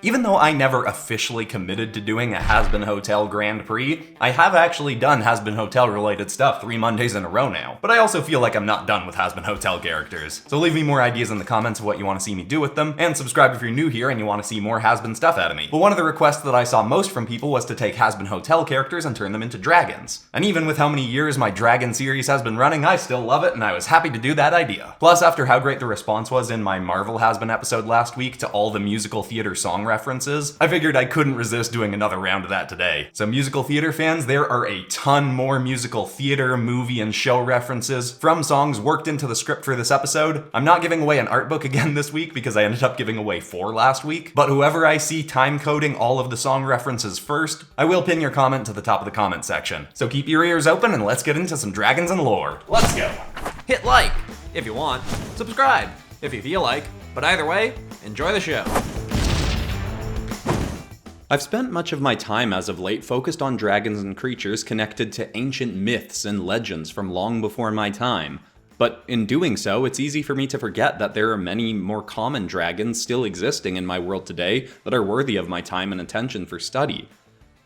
Even though I never officially committed to doing a Hazbin Hotel Grand Prix, I have actually done Hazbin Hotel related stuff 3 Mondays in a row now. But I also feel like I'm not done with Hazbin Hotel characters. So leave me more ideas in the comments of what you want to see me do with them, and subscribe if you're new here and you want to see more Hazbin stuff out of me. But one of the requests that I saw most from people was to take Hazbin Hotel characters and turn them into dragons. And even with how many years my dragon series has been running, I still love it and I was happy to do that idea. Plus, after how great the response was in my Marvel Hazbin episode last week to all the musical theater song references, I figured I couldn't resist doing another round of that today. So musical theater fans, there are a ton more musical theater, movie, and show references from songs worked into the script for this episode. I'm not giving away an art book again this week because I ended up giving away 4 last week, but whoever I see time coding all of the song references first, I will pin your comment to the top of the comment section. So keep your ears open and let's get into some dragons and lore. Let's go! Hit like if you want, subscribe if you feel like, but either way, enjoy the show. I've spent much of my time as of late focused on dragons and creatures connected to ancient myths and legends from long before my time. But in doing so, it's easy for me to forget that there are many more common dragons still existing in my world today that are worthy of my time and attention for study.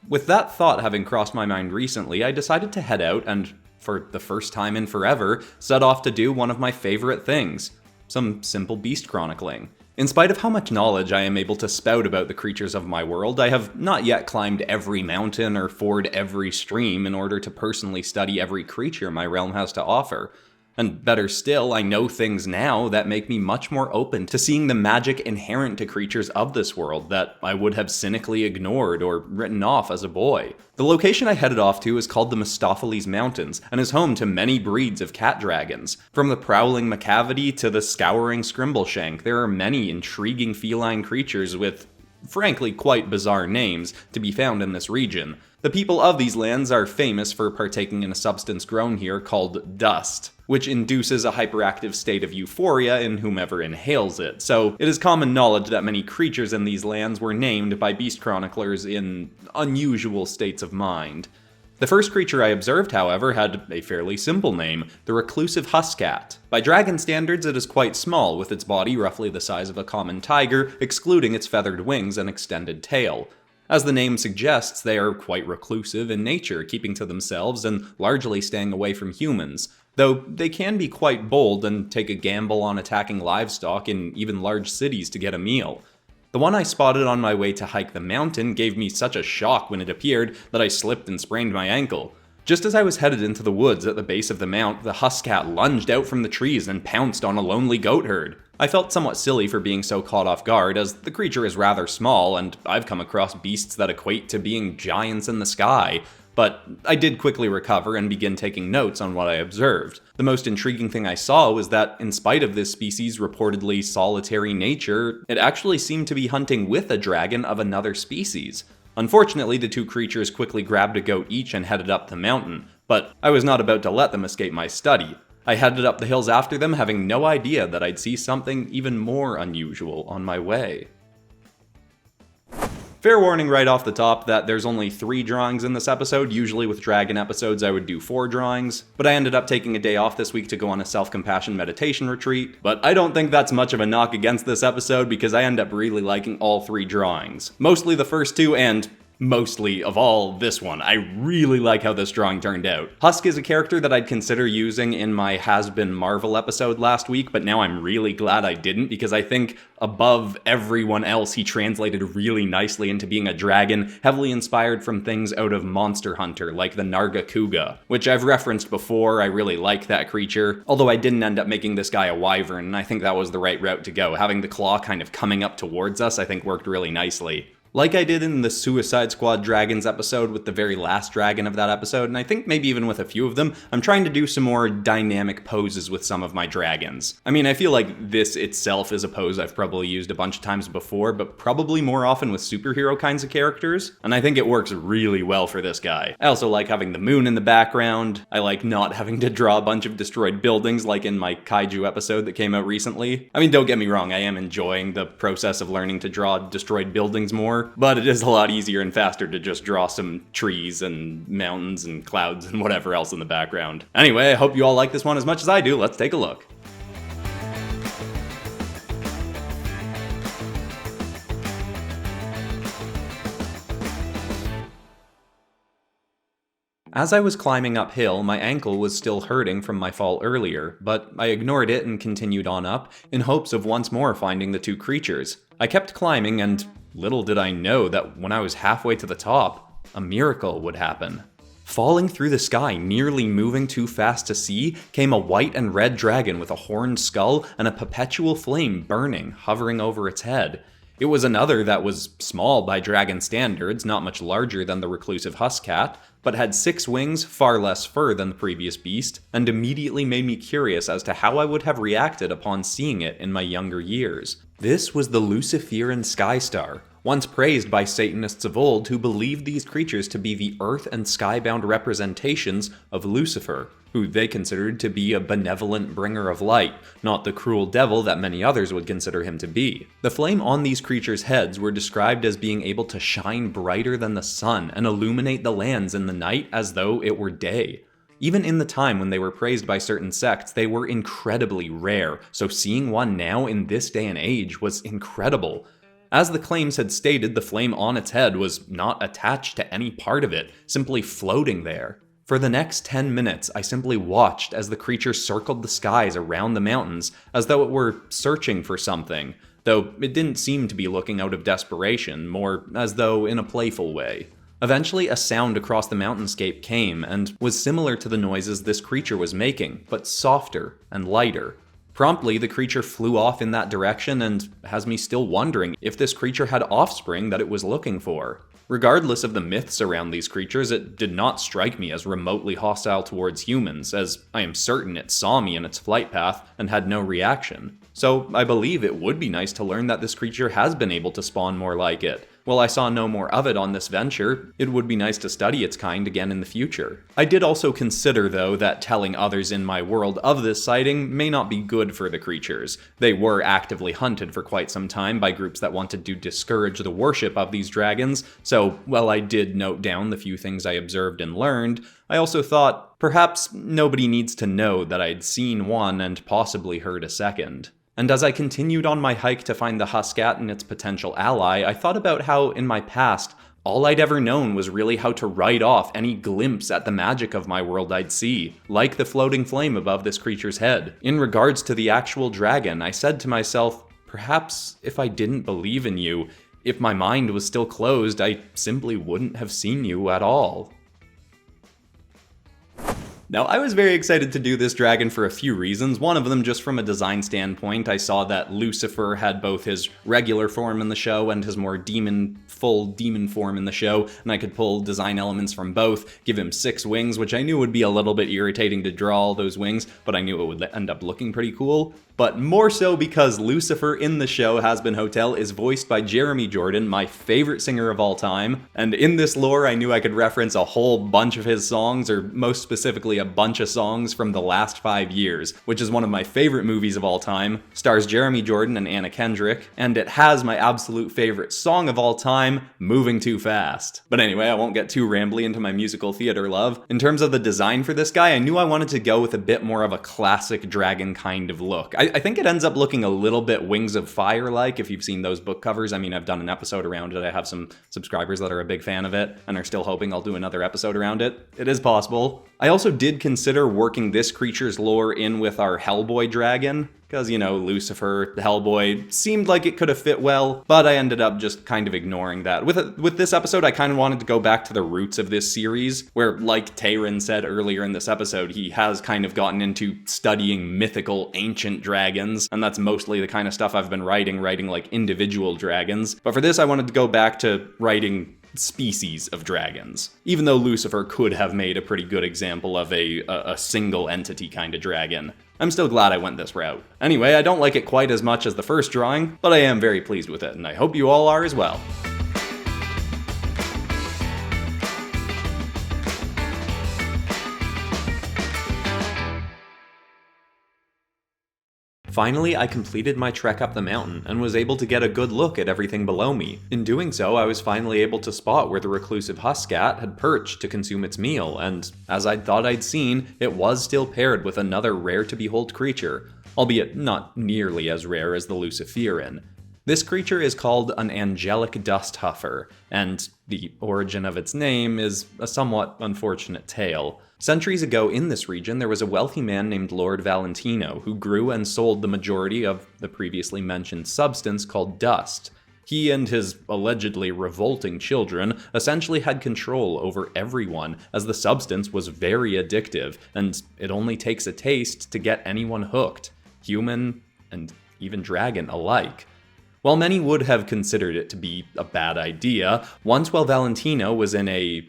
With that thought having crossed my mind recently, I decided to head out and, for the first time in forever, set off to do one of my favorite things: some simple beast chronicling. In spite of how much knowledge I am able to spout about the creatures of my world, I have not yet climbed every mountain or forded every stream in order to personally study every creature my realm has to offer. And better still, I know things now that make me much more open to seeing the magic inherent to creatures of this world that I would have cynically ignored or written off as a boy. The location I headed off to is called the Mistopheles Mountains, and is home to many breeds of cat dragons. From the prowling Macavity to the scouring Scrimbleshank, there are many intriguing feline creatures with, frankly, quite bizarre names to be found in this region. The people of these lands are famous for partaking in a substance grown here called dust, which induces a hyperactive state of euphoria in whomever inhales it, so it is common knowledge that many creatures in these lands were named by beast chroniclers in unusual states of mind. The first creature I observed, however, had a fairly simple name, the reclusive Husk. By dragon standards, it is quite small, with its body roughly the size of a common tiger, excluding its feathered wings and extended tail. As the name suggests, they are quite reclusive in nature, keeping to themselves and largely staying away from humans, though they can be quite bold and take a gamble on attacking livestock in even large cities to get a meal. The one I spotted on my way to hike the mountain gave me such a shock when it appeared that I slipped and sprained my ankle. Just as I was headed into the woods at the base of the mount, the Husk lunged out from the trees and pounced on a lonely goat herd. I felt somewhat silly for being so caught off guard, as the creature is rather small, and I've come across beasts that equate to being giants in the sky. But I did quickly recover and begin taking notes on what I observed. The most intriguing thing I saw was that, in spite of this species' reportedly solitary nature, it actually seemed to be hunting with a dragon of another species. Unfortunately, the two creatures quickly grabbed a goat each and headed up the mountain, but I was not about to let them escape my study. I headed up the hills after them, having no idea that I'd see something even more unusual on my way. Fair warning right off the top that there's only 3 drawings in this episode. Usually with dragon episodes I would do 4 drawings, but I ended up taking a day off this week to go on a self-compassion meditation retreat. But I don't think that's much of a knock against this episode because I end up really liking all 3 drawings. Mostly the first 2 and mostly of all this one. I really like how this drawing turned out. Husk is a character that I'd consider using in my Hazbin Marvel episode last week, but now I'm really glad I didn't because I think above everyone else he translated really nicely into being a dragon, heavily inspired from things out of Monster Hunter like the Nargacuga, which I've referenced before. I really like that creature, although I didn't end up making this guy a wyvern, and I think that was the right route to go. Having the claw kind of coming up towards us I think worked really nicely. Like I did in the Suicide Squad Dragons episode with the very last dragon of that episode, and I think maybe even with a few of them, I'm trying to do some more dynamic poses with some of my dragons. I mean, I feel like this itself is a pose I've probably used a bunch of times before, but probably more often with superhero kinds of characters, and I think it works really well for this guy. I also like having the moon in the background. I like not having to draw a bunch of destroyed buildings like in my Kaiju episode that came out recently. I mean, don't get me wrong, I am enjoying the process of learning to draw destroyed buildings more, but it is a lot easier and faster to just draw some trees and mountains and clouds and whatever else in the background. Anyway, I hope you all like this one as much as I do. Let's take a look. As I was climbing uphill, my ankle was still hurting from my fall earlier, but I ignored it and continued on up, in hopes of once more finding the two creatures. I kept climbing, and little did I know that when I was halfway to the top, a miracle would happen. Falling through the sky, nearly moving too fast to see, came a white and red dragon with a horned skull and a perpetual flame burning, hovering over its head. It was another that was small by dragon standards, not much larger than the reclusive Husk cat, but had 6 wings, far less fur than the previous beast, and immediately made me curious as to how I would have reacted upon seeing it in my younger years. This was the Luciferian sky star, once praised by Satanists of old who believed these creatures to be the earth and skybound representations of Lucifer, who they considered to be a benevolent bringer of light, not the cruel devil that many others would consider him to be. The flame on these creatures' heads were described as being able to shine brighter than the sun and illuminate the lands in the night as though it were day. Even in the time when they were praised by certain sects, they were incredibly rare, so seeing one now in this day and age was incredible. As the claims had stated, the flame on its head was not attached to any part of it, simply floating there. For the next 10 minutes, I simply watched as the creature circled the skies around the mountains, as though it were searching for something, though it didn't seem to be looking out of desperation, more as though in a playful way. Eventually, a sound across the mountainscape came, and was similar to the noises this creature was making, but softer and lighter. Promptly, the creature flew off in that direction and has me still wondering if this creature had offspring that it was looking for. Regardless of the myths around these creatures, it did not strike me as remotely hostile towards humans, as I am certain it saw me in its flight path and had no reaction. So I believe it would be nice to learn that this creature has been able to spawn more like it. While I saw no more of it on this venture, it would be nice to study its kind again in the future. I did also consider, though, that telling others in my world of this sighting may not be good for the creatures. They were actively hunted for quite some time by groups that wanted to discourage the worship of these dragons, so while I did note down the few things I observed and learned, I also thought perhaps nobody needs to know that I'd seen one and possibly heard a second. And as I continued on my hike to find the Husk cat and its potential ally, I thought about how, in my past, all I'd ever known was really how to write off any glimpse at the magic of my world I'd see, like the floating flame above this creature's head. In regards to the actual dragon, I said to myself, perhaps if I didn't believe in you, if my mind was still closed, I simply wouldn't have seen you at all. Now, I was very excited to do this dragon for a few reasons. One of them just from a design standpoint. I saw that Lucifer had both his regular form in the show and his more full demon form in the show, and I could pull design elements from both, give him 6 wings, which I knew would be a little bit irritating to draw all those wings, but I knew it would end up looking pretty cool. But more so because Lucifer in the show Hazbin Hotel is voiced by Jeremy Jordan, my favorite singer of all time, and in this lore I knew I could reference a whole bunch of his songs, or most specifically a bunch of songs from the last 5 years, which is one of my favorite movies of all time, stars Jeremy Jordan and Anna Kendrick, and it has my absolute favorite song of all time, Moving Too Fast. But anyway, I won't get too rambly into my musical theater love. In terms of the design for this guy, I knew I wanted to go with a bit more of a classic dragon kind of look. I think it ends up looking a little bit Wings of Fire-like, if you've seen those book covers. I mean, I've done an episode around it. I have some subscribers that are a big fan of it and are still hoping I'll do another episode around it. It is possible. I also did consider working this creature's lore in with our Hellboy dragon, because, you know, Lucifer, Hellboy, seemed like it could have fit well, but I ended up just kind of ignoring that. With this episode, I kind of wanted to go back to the roots of this series, where, like Tayron said earlier in this episode, he has kind of gotten into studying mythical, ancient dragons, and that's mostly the kind of stuff I've been writing like individual dragons. But for this, I wanted to go back to writing species of dragons, even though Lucifer could have made a pretty good example of a single entity kind of dragon. I'm still glad I went this route. Anyway, I don't like it quite as much as the first drawing, but I am very pleased with it, and I hope you all are as well. Finally, I completed my trek up the mountain and was able to get a good look at everything below me. In doing so, I was finally able to spot where the reclusive Husk cat had perched to consume its meal, and as I'd thought I'd seen, it was still paired with another rare-to-behold creature, albeit not nearly as rare as the Luciferian. This creature is called an angelic dust huffer, and the origin of its name is a somewhat unfortunate tale. Centuries ago in this region, there was a wealthy man named Lord Valentino who grew and sold the majority of the previously mentioned substance called dust. He and his allegedly revolting children essentially had control over everyone, as the substance was very addictive, and it only takes a taste to get anyone hooked, human and even dragon alike. While many would have considered it to be a bad idea, once while Valentino was in a,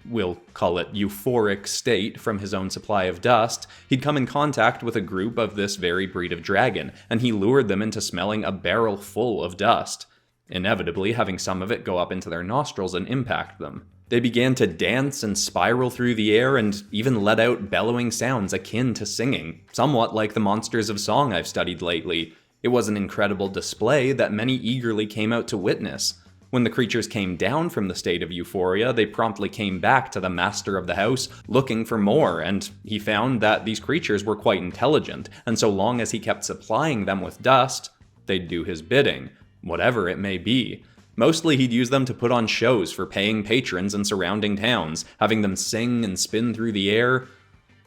we'll call it euphoric state from his own supply of dust, he'd come in contact with a group of this very breed of dragon, and he lured them into smelling a barrel full of dust, inevitably having some of it go up into their nostrils and impact them. They began to dance and spiral through the air and even let out bellowing sounds akin to singing, somewhat like the monsters of song I've studied lately. It was an incredible display that many eagerly came out to witness. When the creatures came down from the state of euphoria, they promptly came back to the master of the house looking for more, and he found that these creatures were quite intelligent, and so long as he kept supplying them with dust, they'd do his bidding, whatever it may be. Mostly he'd use them to put on shows for paying patrons in surrounding towns, having them sing and spin through the air,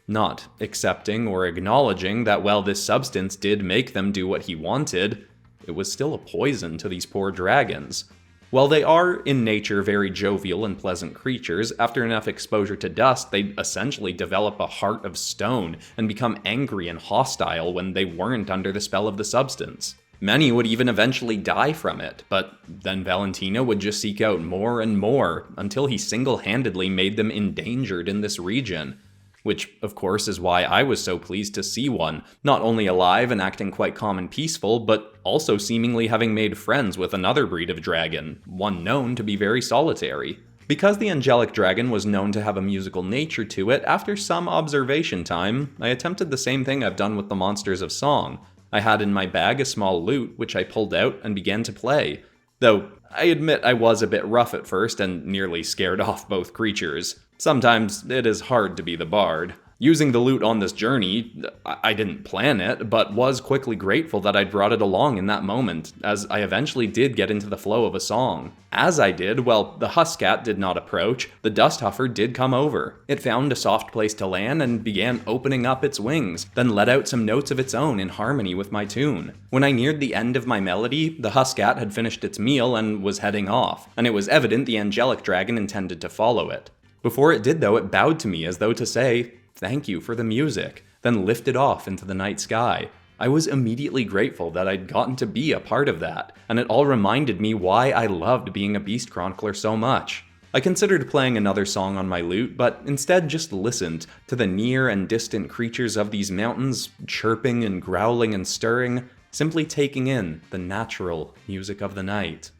not accepting or acknowledging that while this substance did make them do what he wanted, it was still a poison to these poor dragons. While they are, in nature, very jovial and pleasant creatures, after enough exposure to dust, they essentially develop a heart of stone and become angry and hostile when they weren't under the spell of the substance. Many would even eventually die from it, but then Valentino would just seek out more and more, until he single-handedly made them endangered in this region. Which, of course, is why I was so pleased to see one, not only alive and acting quite calm and peaceful, but also seemingly having made friends with another breed of dragon, one known to be very solitary. Because the angelic dragon was known to have a musical nature to it, after some observation time, I attempted the same thing I've done with the monsters of song. I had in my bag a small lute, which I pulled out and began to play. Though, I admit I was a bit rough at first and nearly scared off both creatures. Sometimes it is hard to be the bard. Using the lute on this journey, I didn't plan it, but was quickly grateful that I'd brought it along in that moment, as I eventually did get into the flow of a song. As I did, well, the Husk did not approach, the dust huffer did come over. It found a soft place to land and began opening up its wings, then let out some notes of its own in harmony with my tune. When I neared the end of my melody, the Husk had finished its meal and was heading off, and it was evident the angelic dragon intended to follow it. Before it did though, it bowed to me as though to say, "Thank you for the music," then lifted off into the night sky. I was immediately grateful that I'd gotten to be a part of that, and it all reminded me why I loved being a beast chronicler so much. I considered playing another song on my lute, but instead just listened to the near and distant creatures of these mountains, chirping and growling and stirring, simply taking in the natural music of the night.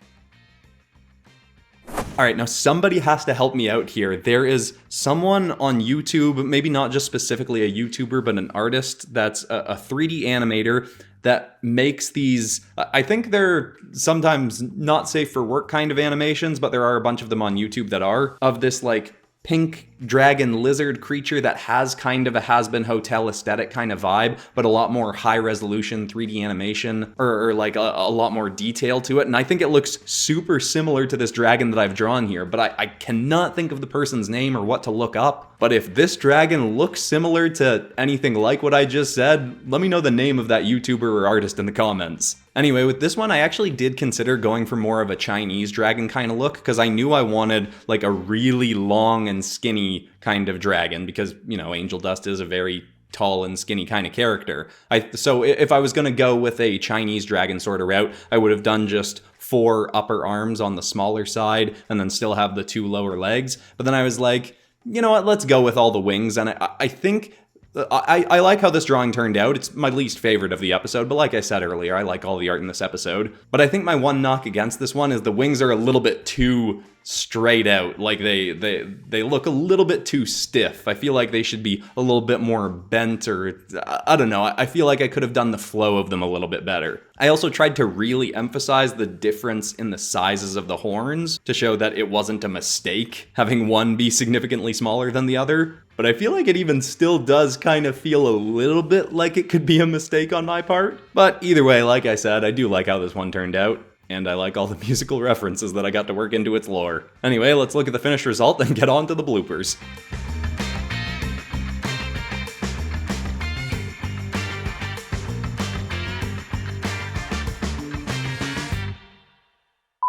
Alright, now somebody has to help me out here. There is someone on YouTube, maybe not just specifically a YouTuber, but an artist that's a 3D animator that makes these, I think they're sometimes not safe for work kind of animations, but there are a bunch of them on YouTube that are, of this like pink dragon lizard creature that has kind of a Hazbin Hotel aesthetic kind of vibe, but a lot more high resolution 3D animation, or like a lot more detail to it. And I think it looks super similar to this dragon that I've drawn here, but I cannot think of the person's name or what to look up. But if this dragon looks similar to anything like what I just said, let me know the name of that YouTuber or artist in the comments. Anyway, with this one, I actually did consider going for more of a Chinese dragon kind of look, because I knew I wanted like a really long and skinny kind of dragon, because, you know, Angel Dust is a very tall and skinny kind of character. So if I was going to go with a Chinese dragon sort of route, I would have done just 4 upper arms on the smaller side, and then still have the 2 lower legs. But then I was like, you know what, let's go with all the wings, and I think I like how this drawing turned out. It's my least favorite of the episode, but like I said earlier, I like all the art in this episode. But I think my one knock against this one is the wings are a little bit too straight out. Like they look a little bit too stiff. I feel like they should be a little bit more bent, or I don't know. I feel like I could have done the flow of them a little bit better. I also tried to really emphasize the difference in the sizes of the horns to show that it wasn't a mistake having one be significantly smaller than the other. but I feel like it even still does kind of feel a little bit like it could be a mistake on my part. But either way, like I said, I do like how this one turned out, and I like all the musical references that I got to work into its lore. Anyway, let's look at the finished result and get on to the bloopers.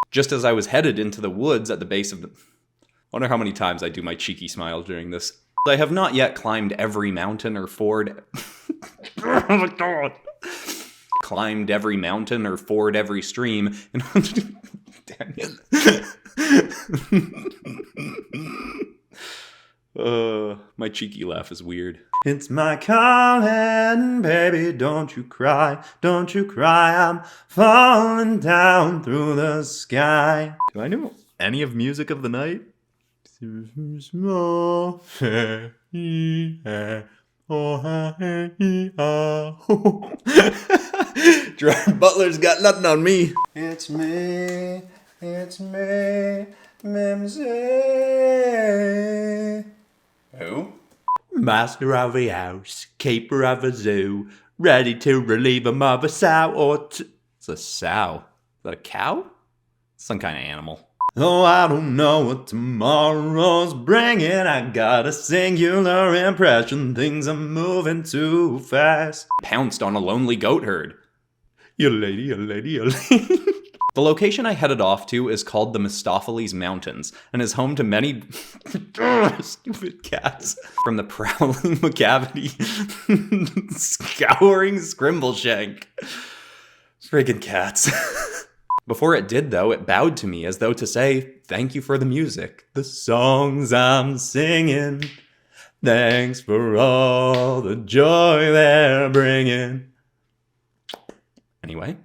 Just as I was headed into the woods at the base of the... Wonder how many times I do my cheeky smile during this. I have not yet climbed every mountain or ford... Oh my god! Climbed every mountain or ford every stream. Damn it. My cheeky laugh is weird. It's my calling, baby, don't you cry, I'm falling down through the sky. Do I know any of Music of the Night? Gerard Butler's got nothing on me. It's me, Mimsy. Who? Master of the house, keeper of the zoo, ready to relieve him of a sow or two. It's a sow. Is that a cow? Some kind of animal. Oh, I don't know what tomorrow's bringing. I got a singular impression things are moving too fast. Pounced on a lonely goat herd. You lady. The location I headed off to is called the Mistopheles Mountains, and is home to many stupid cats. From the prowling McCavity, scouring Scrimbleshank. Friggin' cats. Before it did, though, it bowed to me as though to say, thank you for the music. The songs I'm singing, thanks for all the joy they're bringing. Anyway.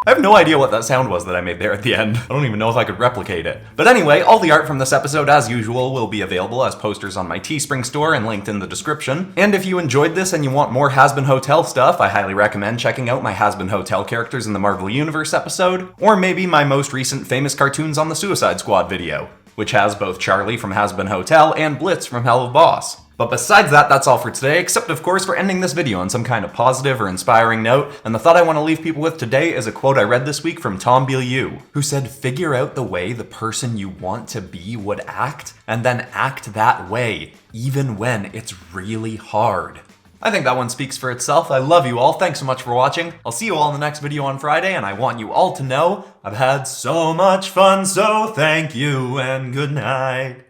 I have no idea what that sound was that I made there at the end. I don't even know if I could replicate it. But anyway, all the art from this episode, as usual, will be available as posters on my Teespring store and linked in the description. And if you enjoyed this and you want more Hazbin Hotel stuff, I highly recommend checking out my Hazbin Hotel characters in the Marvel Universe episode, or maybe my most recent famous cartoons on the Suicide Squad video, which has both Charlie from Hazbin Hotel and Blitz from Hell of Boss. But besides that, that's all for today, except of course for ending this video on some kind of positive or inspiring note, and the thought I want to leave people with today is a quote I read this week from Tom Bilyeu, who said, figure out the way the person you want to be would act, and then act that way, even when it's really hard. I think that one speaks for itself. I love you all, thanks so much for watching. I'll see you all in the next video on Friday, and I want you all to know I've had so much fun, so thank you and good night.